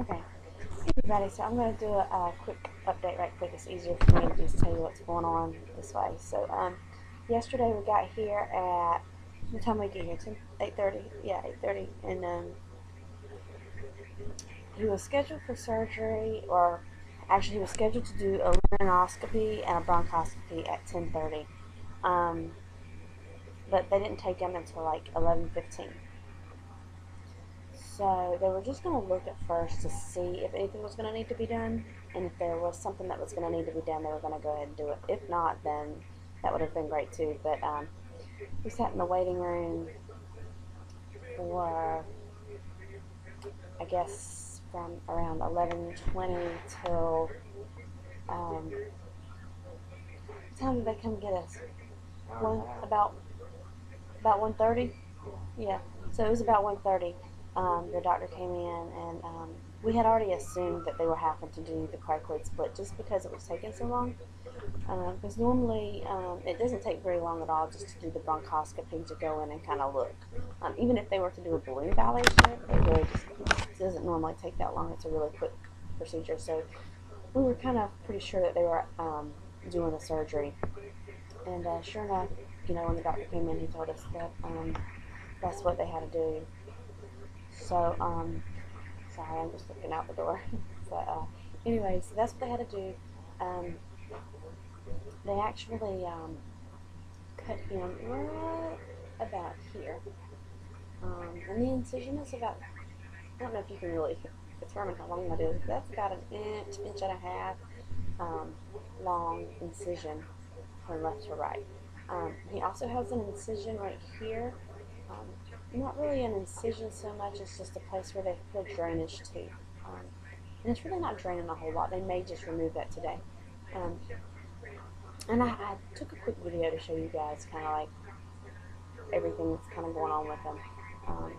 Okay, everybody, so I'm going to do a quick update right quick. It's easier for me to just tell you what's going on this way. So, yesterday we got here at, what time did we get here? 8:30? Yeah, 8:30. And he was scheduled for surgery, or actually he was scheduled to do a laryngoscopy and a bronchoscopy at 10:30. Um, but they didn't take him until like 11:15. So they were just going to look at first to see if anything was going to need to be done, and if there was something that was going to need to be done, they were going to go ahead and do it. If not, then that would have been great too. But we sat in the waiting room for, I guess, from around 11:20 till what time did they come get us? About 1:30. Yeah. So it was about 1:30. The doctor came in, and we had already assumed that they were having to do the cricoid split just because it was taking so long. Because normally it doesn't take very long at all just to do the bronchoscopy, to go in and kind of look. Even if they were to do a balloon dilation, it really just doesn't normally take that long. It's a really quick procedure. So we were kind of pretty sure that they were doing the surgery. And sure enough, when the doctor came in, he told us that that's what they had to do. So, sorry, I'm just looking out the door. But anyway, so that's what they had to do. Um, they actually cut him right about here. And the incision is about, I don't know if you can really determine how long that is, but that's about an inch, inch and a half long incision from left to right. He also has an incision right here. Um, Not really an incision so much, it's just a place where they put a drainage tube. And it's really not draining a whole lot. They may just remove that today. Um, and I took a quick video to show you guys kind of like everything that's kind of going on with them. Um,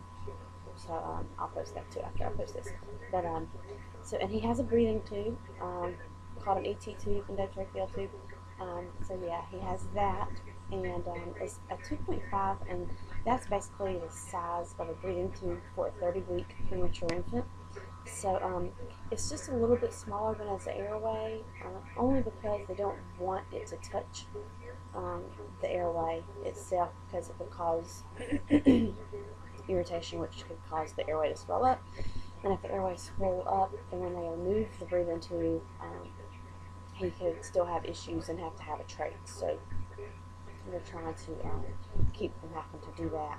so I'll post that too after I post this. But and he has a breathing tube called an ET tube, endotracheal tube. So yeah, he has that, and it's a 2.5, and that's basically the size of a breathing tube for a 30-week premature infant. So it's just a little bit smaller than his airway, only because they don't want it to touch the airway itself, because it could cause irritation, which could cause the airway to swell up. And if the airway swell up, then when they remove the breathing tube, he could still have issues and have to have a trach. So they're trying to keep from having to do that.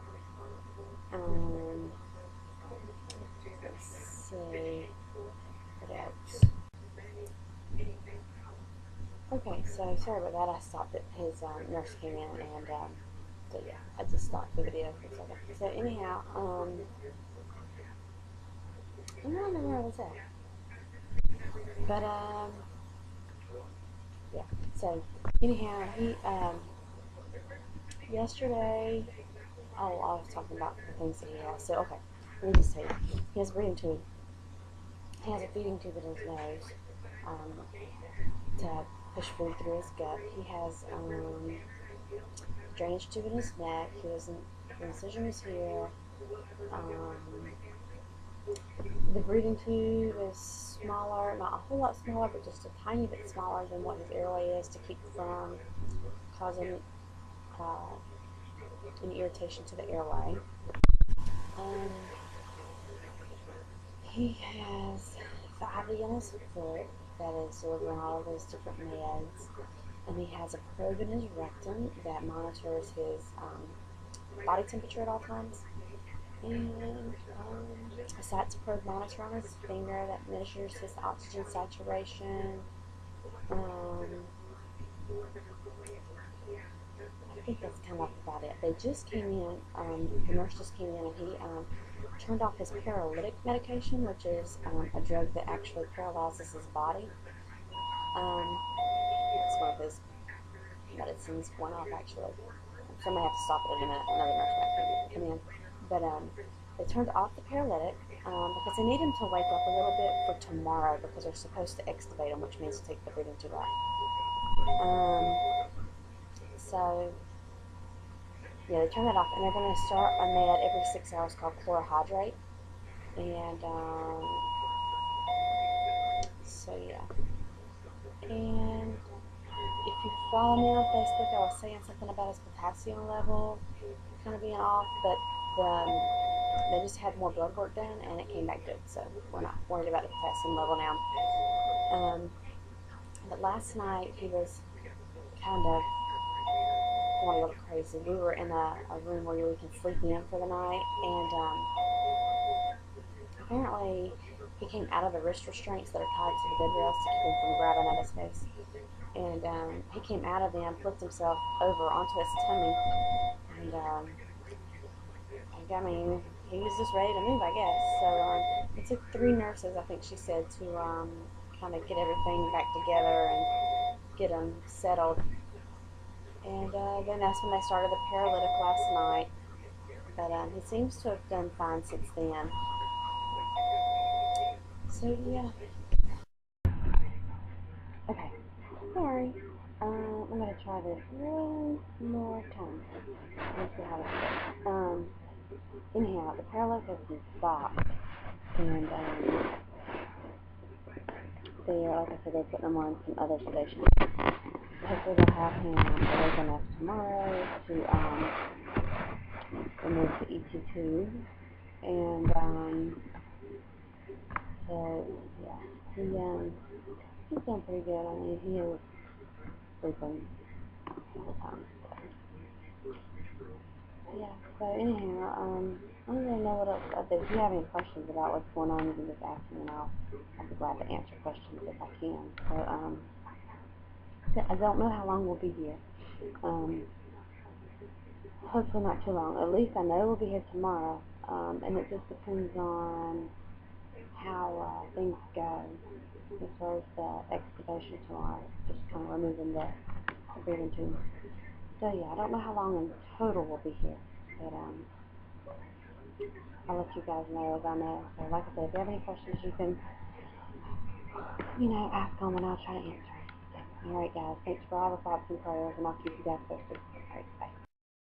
Let's see what else. Okay, so sorry about that. I stopped it. His nurse came in, and so yeah, I just stopped the video for a second. So anyhow, I don't remember where I was at, but yeah. So anyhow, he yesterday. Oh, I was talking about the things that he has. So okay, let me just tell you. He has a breathing tube. He has a feeding tube in his nose to push food through his gut. He has drainage tube in his neck. He has an incision is here. The breathing tube is smaller, not a whole lot smaller, but just a tiny bit smaller than what his airway is, to keep from causing any irritation to the airway. He has the IV in his foot that is delivering all of his different meds, and he has a probe in his rectum that monitors his body temperature at all times, and a SATS probe monitor on his finger that measures his oxygen saturation. I think that's kind of about it. They just came in, the nurse just came in, and he turned off his paralytic medication, which is a drug that actually paralyzes his body. It's one of his medicines went off, actually. So I may have to stop it in a minute. Another nurse might come in. But they turned off the paralytic because they need him to wake up a little bit for tomorrow, because they're supposed to extubate him, which means to take the breathing tube out. So yeah, they turn that off, and they're going to start a med every 6 hours called chlorohydrate. And So yeah. And if you follow me on Facebook, I was saying something about his potassium level kind of being off, but they just had more blood work done and it came back good, so we're not worried about the potassium level now. But last night he was kind of going a little crazy. We were in a room where we can sleep in for the night, and apparently he came out of the wrist restraints that are tied to the bed rails to keep him from grabbing at his face. And he came out of them, flipped himself over onto his tummy, and I mean, he was just ready to move, I guess. So it took 3 nurses, I think she said, to kind of get everything back together and get him settled. And then that's when they started the paralytic last night. But he seems to have done fine since then. So yeah. Okay. Sorry. I'm gonna try this one more time. Let's see how this goes. Anyhow, the paralytic has been stopped, and like I said, they're putting him on some other sedation. Hopefully they'll have him awake enough tomorrow to remove the ET2, and so yeah, he's doing pretty good. I mean, he is sleeping all the time. So yeah. So anyhow, I don't really know what else to update. If you have any questions about what's going on, you can just ask me, and I'll be glad to answer questions if I can. So I don't know how long we'll be here. Hopefully not too long. At least I know we'll be here tomorrow. And it just depends on how things go as far as the excavation tomorrow. Just kind of removing the breathing tube. So yeah, I don't know how long in total we'll be here, but I'll let you guys know as I know. So like I said, if you have any questions, you can, ask them and I'll try to answer. Alright guys, thanks for all the thoughts and prayers, and I'll keep you guys posted.